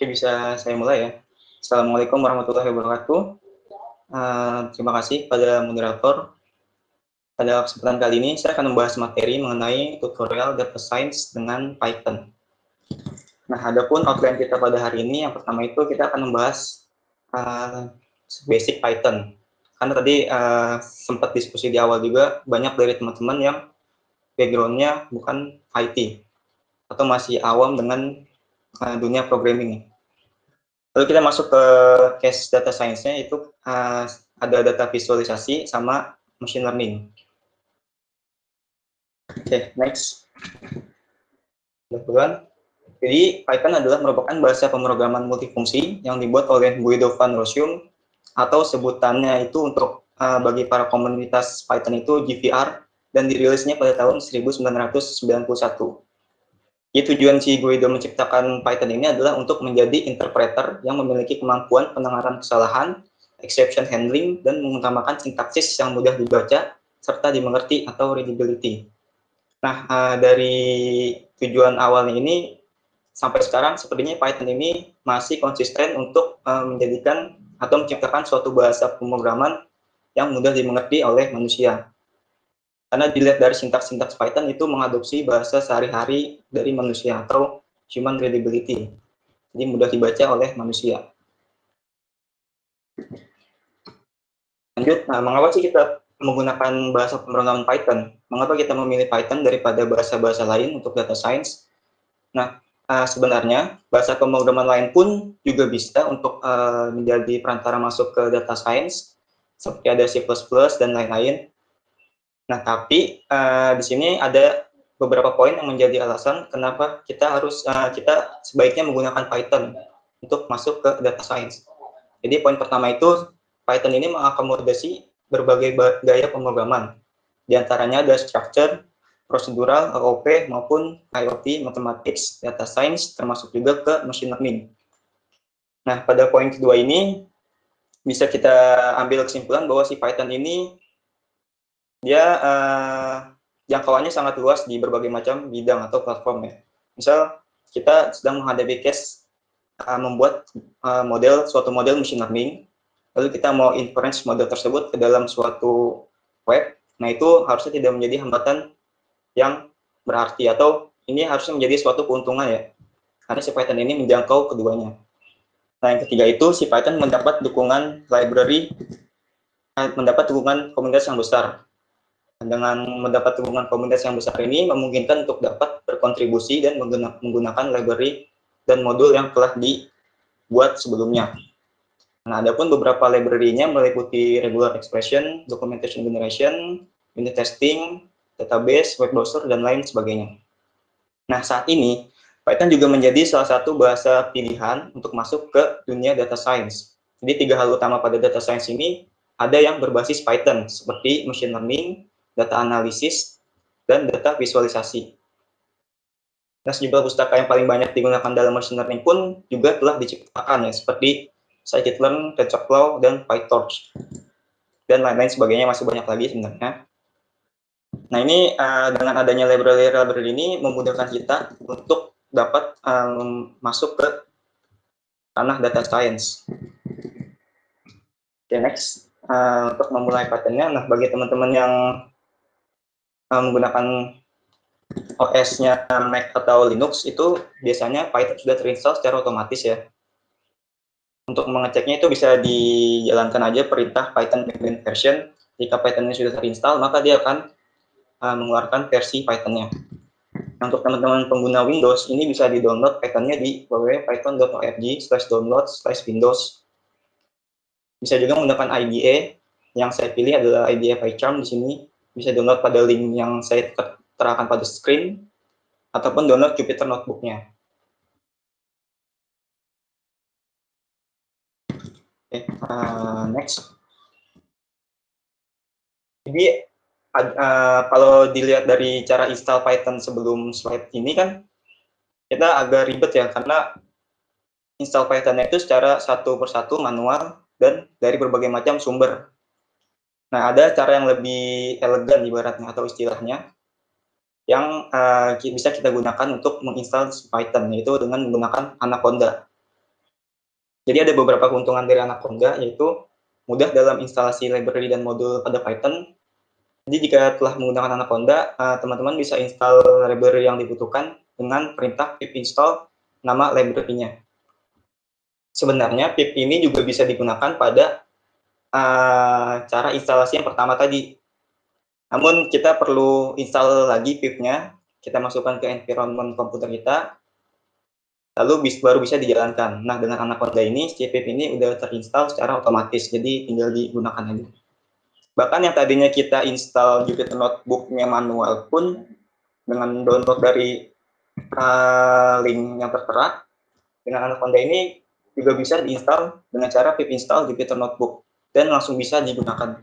Oke, bisa saya mulai ya. Assalamualaikum warahmatullahi wabarakatuh. Terima kasih pada moderator. Pada kesempatan kali ini, saya akan membahas materi mengenai tutorial data science dengan Python. Nah, adapun outline kita pada hari ini, yang pertama itu kita akan membahas basic Python. Karena tadi sempat diskusi di awal juga, banyak dari teman-teman yang background-nya bukan IT, atau masih awam dengan dunia programming. Lalu kita masuk ke case data science-nya, itu ada data visualisasi sama machine learning. Oke, next. Jadi, Python adalah merupakan bahasa pemrograman multifungsi yang dibuat oleh Guido van Rossum, atau sebutannya itu untuk bagi para komunitas Python itu GVR, dan dirilisnya pada tahun 1991. Jadi tujuan si Guido menciptakan Python ini adalah untuk menjadi interpreter yang memiliki kemampuan penanganan kesalahan, exception handling, dan mengutamakan sintaksis yang mudah dibaca, serta dimengerti atau readability. Nah, dari tujuan awalnya ini, sampai sekarang sepertinya Python ini masih konsisten untuk menjadikan atau menciptakan suatu bahasa pemrograman yang mudah dimengerti oleh manusia. Karena dilihat dari sintaks-sintaks Python itu mengadopsi bahasa sehari-hari dari manusia atau human readability. Jadi mudah dibaca oleh manusia. Lanjut, nah mengapa sih kita menggunakan bahasa pemrograman Python? Mengapa kita memilih Python daripada bahasa-bahasa lain untuk data science? Nah, sebenarnya bahasa pemrograman lain pun juga bisa untuk menjadi perantara masuk ke data science, seperti ada C++ dan lain-lain. Nah, tapi di sini ada beberapa poin yang menjadi alasan kenapa kita sebaiknya menggunakan Python untuk masuk ke data science. Jadi poin pertama itu, Python ini mengakomodasi berbagai gaya pemrograman. Di antaranya ada structure, procedural, OOP, maupun IoT, mathematics, data science, termasuk juga ke machine learning. Nah, pada poin kedua ini, bisa kita ambil kesimpulan bahwa si Python ini dia jangkauannya sangat luas di berbagai macam bidang atau platform ya. Misal kita sedang menghadapi case membuat suatu model machine learning, lalu kita mau inference model tersebut ke dalam suatu web, nah itu harusnya tidak menjadi hambatan yang berarti, atau ini harusnya menjadi suatu keuntungan ya, karena si Python ini menjangkau keduanya. Nah yang ketiga itu, si Python mendapat dukungan library, mendapat dukungan komunitas yang besar. Dengan mendapat dukungan komunitas yang besar ini memungkinkan untuk dapat berkontribusi dan menggunakan library dan modul yang telah dibuat sebelumnya. Nah, adapun beberapa library-nya meliputi regular expression, documentation generation, unit testing, database, web browser, dan lain sebagainya. Nah, saat ini Python juga menjadi salah satu bahasa pilihan untuk masuk ke dunia data science. Jadi 3 hal utama pada data science ini ada yang berbasis Python, seperti machine learning, data analisis, dan data visualisasi. Nah, sejumlah pustaka yang paling banyak digunakan dalam machine learning pun juga telah diciptakan ya, seperti scikit-learn, TensorFlow, dan PyTorch. Dan lain-lain sebagainya, masih banyak lagi sebenarnya. Nah, ini dengan adanya library ini memudahkan kita untuk dapat masuk ke ranah data science. Oke, next. Untuk memulai Python-nya, nah bagi teman-teman yang menggunakan OS-nya Mac atau Linux, itu biasanya Python sudah terinstall secara otomatis ya. Untuk mengeceknya itu bisa dijalankan aja perintah Python implement version. Jika Python-nya sudah terinstall, maka dia akan mengeluarkan versi Python-nya. Nah, untuk teman-teman pengguna Windows, ini bisa di-download Python-nya di www.python.org/windows. Bisa juga menggunakan IDE, yang saya pilih adalah IDE PyCharm di sini. Bisa download pada link yang saya terapkan pada screen, ataupun download Jupyter Notebook-nya. Oke, next. Jadi, kalau dilihat dari cara install Python sebelum slide ini kan, kita agak ribet ya, karena install Python itu secara satu persatu manual dan dari berbagai macam sumber. Nah, ada cara yang lebih elegan ibaratnya atau istilahnya, yang bisa kita gunakan untuk menginstal Python, yaitu dengan menggunakan Anaconda. Jadi ada beberapa keuntungan dari Anaconda, yaitu mudah dalam instalasi library dan modul pada Python. Jadi jika telah menggunakan Anaconda, teman-teman bisa install library yang dibutuhkan dengan perintah pip install nama library-nya. Sebenarnya pip ini juga bisa digunakan pada cara instalasi yang pertama tadi. Namun kita perlu install lagi pip-nya, kita masukkan ke environment komputer kita, lalu baru bisa dijalankan. Nah, dengan Anaconda ini, si pip ini udah terinstall secara otomatis, jadi tinggal digunakan aja. Bahkan yang tadinya kita install Jupyter Notebook-nya manual pun, dengan download dari link yang tertera, dengan Anaconda ini juga bisa diinstal dengan cara pip install Jupyter Notebook, dan langsung bisa digunakan.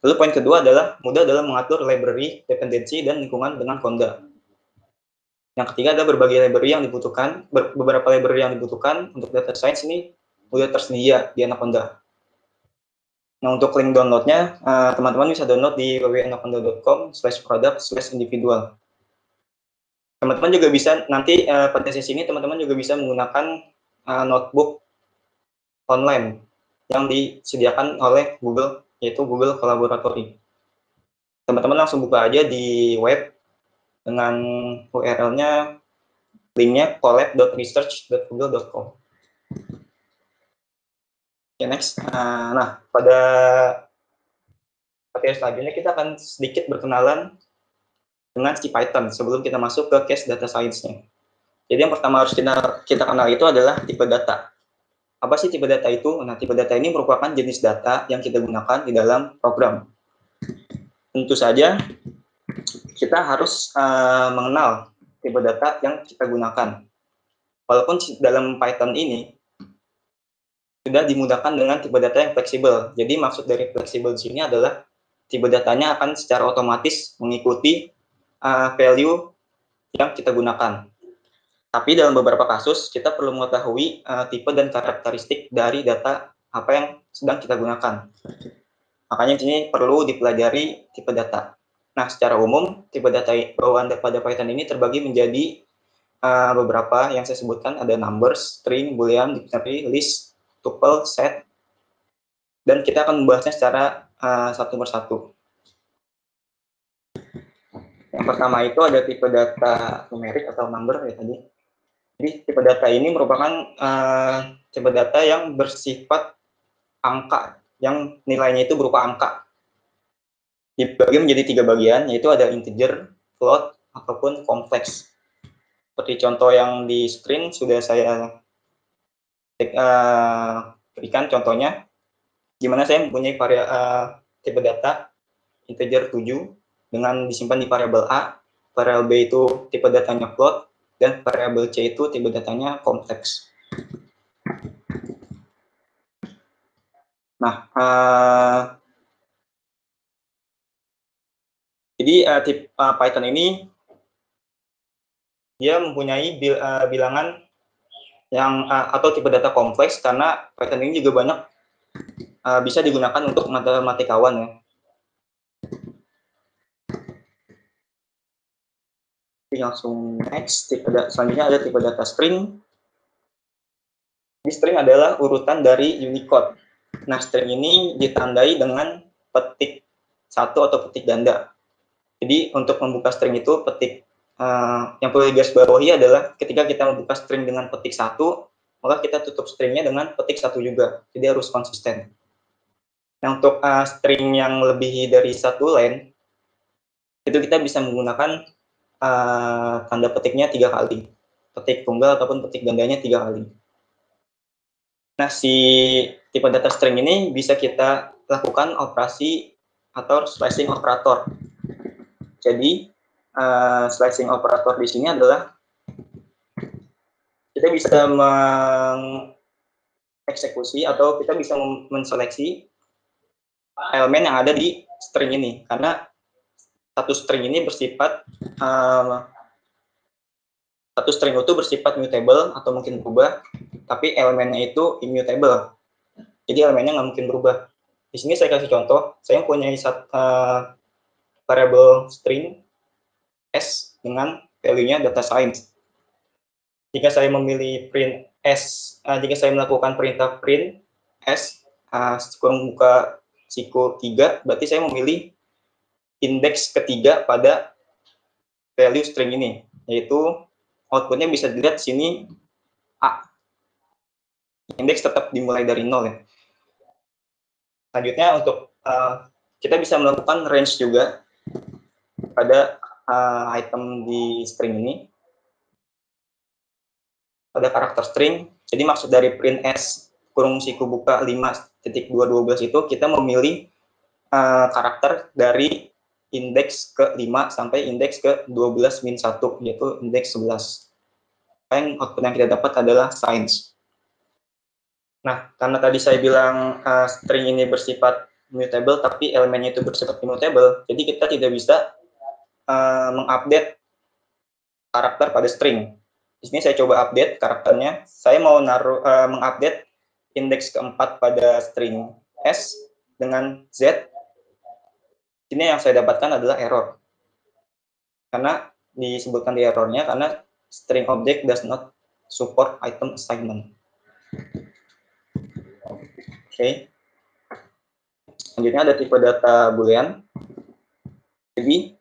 Lalu poin kedua adalah mudah dalam mengatur library, dependensi, dan lingkungan dengan Conda. Yang ketiga adalah berbagai library yang dibutuhkan, beberapa library yang dibutuhkan untuk data science ini sudah tersedia di Anaconda. Nah, untuk link downloadnya, teman-teman bisa download di www.anaconda.com/product/individual. Teman-teman juga bisa nanti pada sesi ini teman-teman juga bisa menggunakan notebook online yang disediakan oleh Google, yaitu Google Collaboratory. Teman-teman langsung buka aja di web dengan URL-nya, linknya collab.research.google.com. Oke, next. Nah, pada materi selanjutnya kita akan sedikit berkenalan dengan si Python sebelum kita masuk ke case data science-nya. Jadi yang pertama harus kita kenal itu adalah tipe data. Apa sih tipe data itu? Nah, tipe data ini merupakan jenis data yang kita gunakan di dalam program. Tentu saja kita harus mengenal tipe data yang kita gunakan. Walaupun dalam Python ini sudah dimudahkan dengan tipe data yang fleksibel. Jadi maksud dari fleksibel di sini adalah tipe datanya akan secara otomatis mengikuti value yang kita gunakan. Tapi dalam beberapa kasus, kita perlu mengetahui tipe dan karakteristik dari data apa yang sedang kita gunakan. Makanya di sini perlu dipelajari tipe data. Nah, secara umum, tipe data bawaan pada Python ini terbagi menjadi beberapa yang saya sebutkan, ada numbers, string, boolean, dictionary, list, tuple, set, dan kita akan membahasnya secara satu persatu. Yang pertama itu ada tipe data numerik atau number ya tadi. Jadi tipe data ini merupakan tipe data yang bersifat angka, yang nilainya itu berupa angka. Dibagi menjadi 3 bagian, yaitu ada integer, float, ataupun kompleks. Seperti contoh yang di screen sudah saya berikan contohnya, di mana saya mempunyai tipe data integer 7 dengan disimpan di variabel A, variabel B itu tipe datanya float, dan variabel C itu tipe datanya kompleks. Nah, jadi tipe Python ini dia mempunyai bilangan yang atau tipe data kompleks karena Python ini juga banyak bisa digunakan untuk matematikawan ya. Langsung next, selanjutnya ada tipe data string. Di string adalah urutan dari Unicode. Nah, string ini ditandai dengan petik 1 atau petik ganda. Jadi untuk membuka string itu petik yang perlu digarisbawahi adalah ketika kita membuka string dengan petik 1, maka kita tutup stringnya dengan petik 1 juga. Jadi harus konsisten. Nah, untuk string yang lebih dari 1 line, itu kita bisa menggunakan tanda petiknya 3 kali. Petik tunggal ataupun petik gandanya 3 kali. Nah, si tipe data string ini bisa kita lakukan operasi atau slicing operator. Jadi, slicing operator di sini adalah kita bisa mengeksekusi atau kita bisa menseleksi elemen yang ada di string ini, karena satu string ini bersifat satu string itu bersifat mutable atau mungkin berubah, tapi elemennya itu immutable. Jadi elemennya nggak mungkin berubah. Di sini saya kasih contoh, saya punya variable string s dengan value-nya data science. Jika saya memilih print S, jika saya melakukan perintah print S kurung buka siku 3, berarti saya memilih indeks ketiga pada value string ini, yaitu outputnya bisa dilihat sini A. Indeks tetap dimulai dari 0 ya. Selanjutnya untuk kita bisa melakukan range juga pada item di string ini, pada karakter string. Jadi maksud dari print S kurung siku buka 5.212 itu kita memilih karakter dari indeks ke-5 sampai indeks ke-12-1, yaitu indeks 11. Yang output yang kita dapat adalah signs. Nah, karena tadi saya bilang string ini bersifat mutable, tapi elemennya itu bersifat immutable, jadi kita tidak bisa mengupdate karakter pada string. Di sini saya coba update karakternya. Saya mau mengupdate indeks keempat pada string S dengan Z. Ini yang saya dapatkan adalah error. Karena disebutkan di errornya karena string object does not support item assignment. Oke. Selanjutnya ada tipe data boolean. Jadi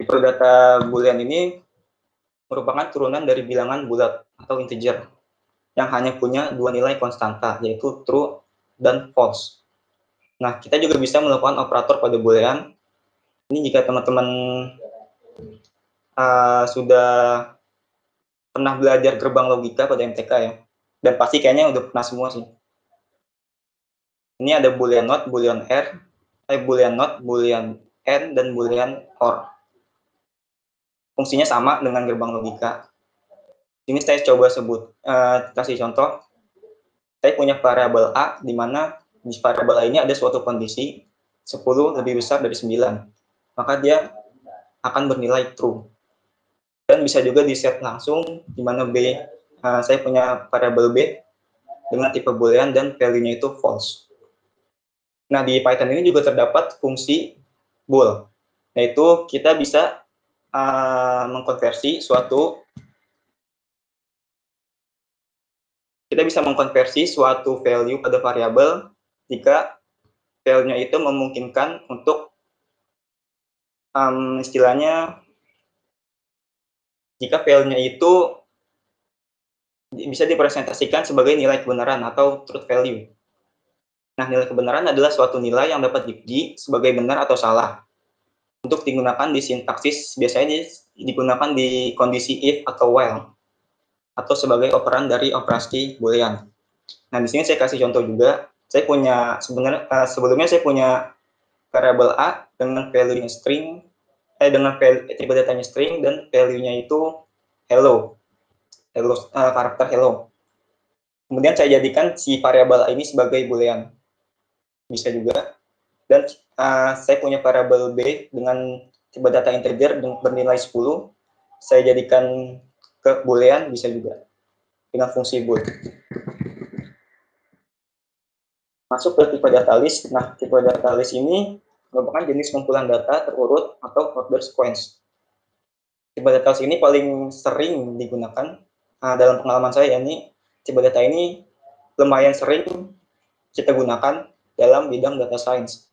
tipe data boolean ini merupakan turunan dari bilangan bulat atau integer yang hanya punya dua nilai konstanta, yaitu true dan false. Nah, kita juga bisa melakukan operator pada boolean. Ini jika teman-teman sudah pernah belajar gerbang logika pada MTK ya, dan pasti kayaknya udah pernah semua sih. Ini ada boolean not, boolean r, boolean not, boolean n, dan boolean or. Fungsinya sama dengan gerbang logika. Ini saya coba kasih contoh. Saya punya variabel A, di mana di variabel A ini ada suatu kondisi 10 lebih besar dari 9. Maka dia akan bernilai true. Dan bisa juga di-set langsung, di mana B, saya punya variabel B dengan tipe boolean dan value-nya itu false. Nah, di Python ini juga terdapat fungsi bool, yaitu kita bisa mengkonversi suatu value pada variabel jika value-nya itu memungkinkan untuk istilahnya jika value-nya itu bisa dipresentasikan sebagai nilai kebenaran atau truth value. Nah, nilai kebenaran adalah suatu nilai yang dapat diuji sebagai benar atau salah. Untuk digunakan di sintaksis, biasanya digunakan di kondisi if atau while, atau sebagai operan dari operasi boolean. Nah, di sini saya kasih contoh juga. Saya punya sebelumnya saya punya variabel A dengan value-nya string, dengan tipe datanya string dan value-nya itu hello, karakter hello. Kemudian saya jadikan si variabel ini sebagai boolean, bisa juga. Dan saya punya variabel B dengan tipe data integer bernilai 10, saya jadikan ke boolean, bisa juga dengan fungsi bool. Masuk ke tipe data list. Nah, tipe data list ini merupakan jenis kumpulan data terurut atau order sequence. Tipe data list ini paling sering digunakan dalam pengalaman saya, ini tipe data ini lumayan sering kita gunakan dalam bidang data science.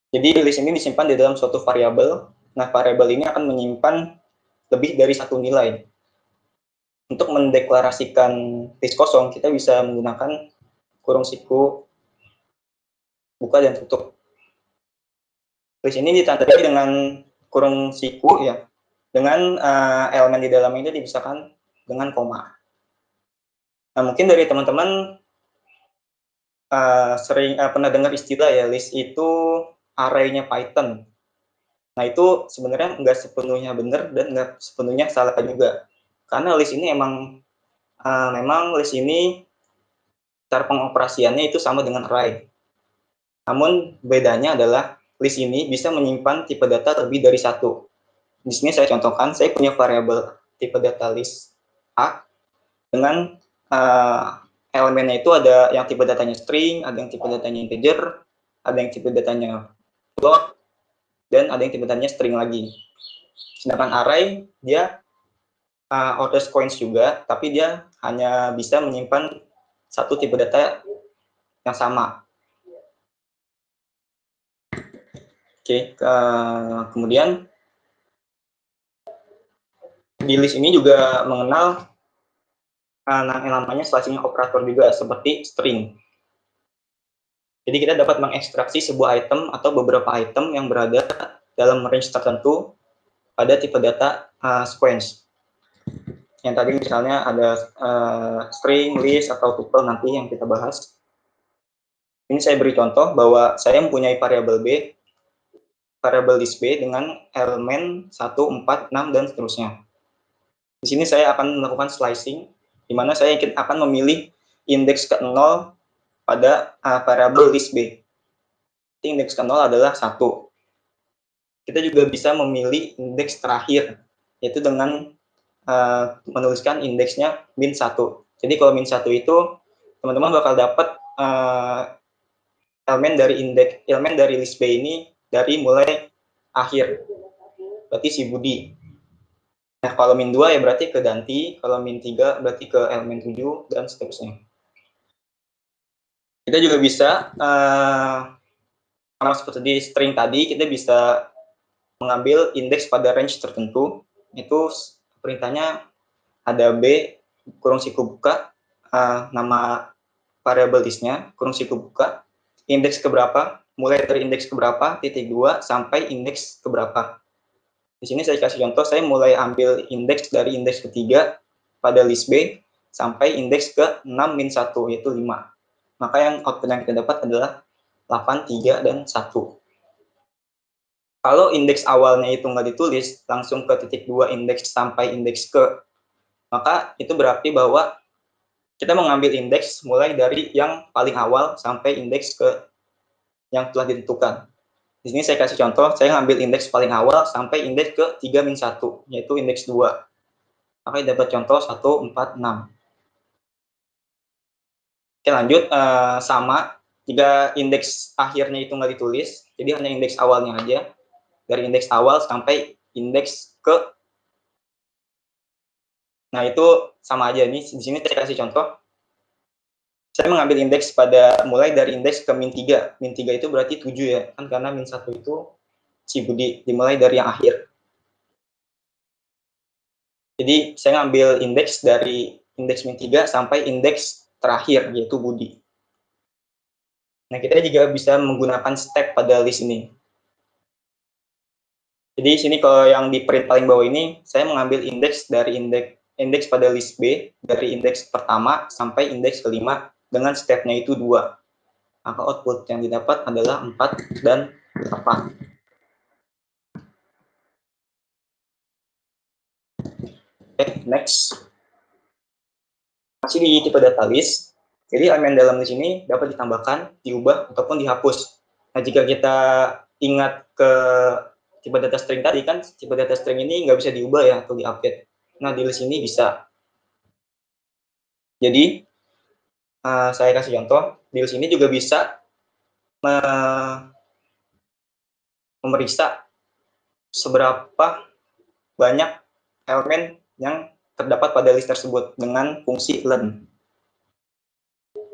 Jadi list ini disimpan di dalam suatu variabel. Nah, variabel ini akan menyimpan lebih dari satu nilai. Untuk mendeklarasikan list kosong, kita bisa menggunakan kurung siku buka dan tutup. List ini ditandai dengan kurung siku ya, dengan elemen di dalam ini dipisahkan dengan koma. Nah, mungkin dari teman-teman sering pernah dengar istilah ya, list itu array-nya Python. Nah, itu sebenarnya nggak sepenuhnya benar dan nggak sepenuhnya salah juga. Karena list ini memang list ini cara pengoperasiannya itu sama dengan array. Namun bedanya adalah list ini bisa menyimpan tipe data lebih dari satu. Di sini saya contohkan, saya punya variabel tipe data list A dengan elemennya itu ada yang tipe datanya string, ada yang tipe datanya integer, ada yang tipe datanya float, dan ada yang tipe datanya string lagi. Sedangkan array dia order sequence juga, tapi dia hanya bisa menyimpan satu tipe data yang sama. Oke, kemudian di list ini juga mengenal yang namanya slicing operator juga, seperti string. Jadi kita dapat mengekstraksi sebuah item atau beberapa item yang berada dalam range tertentu pada tipe data sequence. Yang tadi misalnya ada string, list, atau tuple nanti yang kita bahas. Ini saya beri contoh bahwa saya mempunyai variabel B, variabel list B dengan elemen 1, 4, 6, dan seterusnya. Di sini saya akan melakukan slicing, di mana saya akan memilih indeks ke 0 pada variabel list B. Indeks ke 0 adalah 1. Kita juga bisa memilih indeks terakhir, yaitu dengan menuliskan indeksnya min 1. Jadi kalau min 1 itu, teman-teman bakal dapat elemen dari list B ini dari mulai akhir. Berarti si Budi. Nah, kalau min 2 ya berarti ke Danti, kalau min 3 berarti ke elemen 7, dan seterusnya. Kita juga bisa, sama seperti di string tadi, kita bisa mengambil indeks pada range tertentu. Itu perintahnya ada B, kurung siku buka, nama variabel listnya, kurung siku buka, indeks keberapa, mulai dari indeks keberapa, titik 2, sampai indeks keberapa. Di sini saya kasih contoh, saya mulai ambil indeks dari indeks ketiga pada list B sampai indeks ke 6 min 1, yaitu 5. Maka yang output yang kita dapat adalah 8, 3, dan 1. Kalau indeks awalnya itu nggak ditulis, langsung ke titik 2 indeks sampai indeks ke, maka itu berarti bahwa kita mengambil indeks mulai dari yang paling awal sampai indeks ke yang telah ditentukan. Di sini saya kasih contoh, saya ngambil indeks paling awal sampai indeks ke 3 min 1, yaitu indeks 2. Maka dapat contoh 1, 4, 6. Oke, lanjut, sama, jika indeks akhirnya itu nggak ditulis, jadi hanya indeks awalnya aja, dari indeks awal sampai indeks ke, nah itu sama aja nih. Di sini saya kasih contoh, saya mengambil indeks mulai dari indeks ke min 3. Min 3 itu berarti 7 ya, kan karena min 1 itu si Budi, dimulai dari yang akhir. Jadi saya ngambil indeks dari indeks min 3 sampai indeks terakhir, yaitu Budi. Nah, kita juga bisa menggunakan step pada list ini. Jadi sini kalau yang di print paling bawah ini, saya mengambil indeks dari indeks pada list B, dari indeks pertama sampai indeks kelima, dengan stepnya itu 2. Maka output yang didapat adalah 4 dan 8. Oke, next. Masih di tipe data list, jadi elemen dalam list ini dapat ditambahkan, diubah, ataupun dihapus. Nah, jika kita ingat ke tipe data string tadi, kan tipe data string ini nggak bisa diubah ya, atau diupdate. Nah, di list ini bisa. Jadi, saya kasih contoh, di list ini juga bisa memeriksa seberapa banyak elemen yang terdapat pada list tersebut dengan fungsi learn.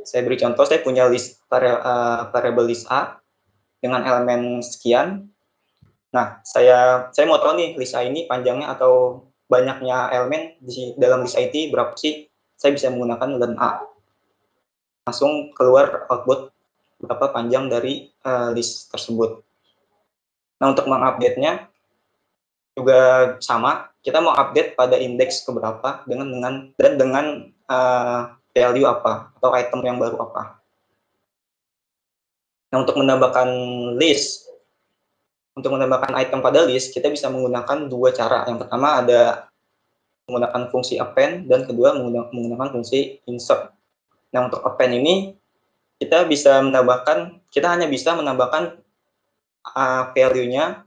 Saya beri contoh, saya punya list variabel list A dengan elemen sekian. Nah, saya mau tahu nih list A ini panjangnya atau banyaknya elemen di dalam list A ini berapa sih? Saya bisa menggunakan learn A. Langsung keluar output berapa panjang dari list tersebut. Nah, untuk mengupdate-nya juga sama. Kita mau update pada indeks keberapa dengan value apa atau item yang baru apa. Nah, untuk menambahkan item pada list, kita bisa menggunakan dua cara. Yang pertama ada menggunakan fungsi append, dan kedua menggunakan fungsi insert. Nah, untuk append ini kita hanya bisa menambahkan value-nya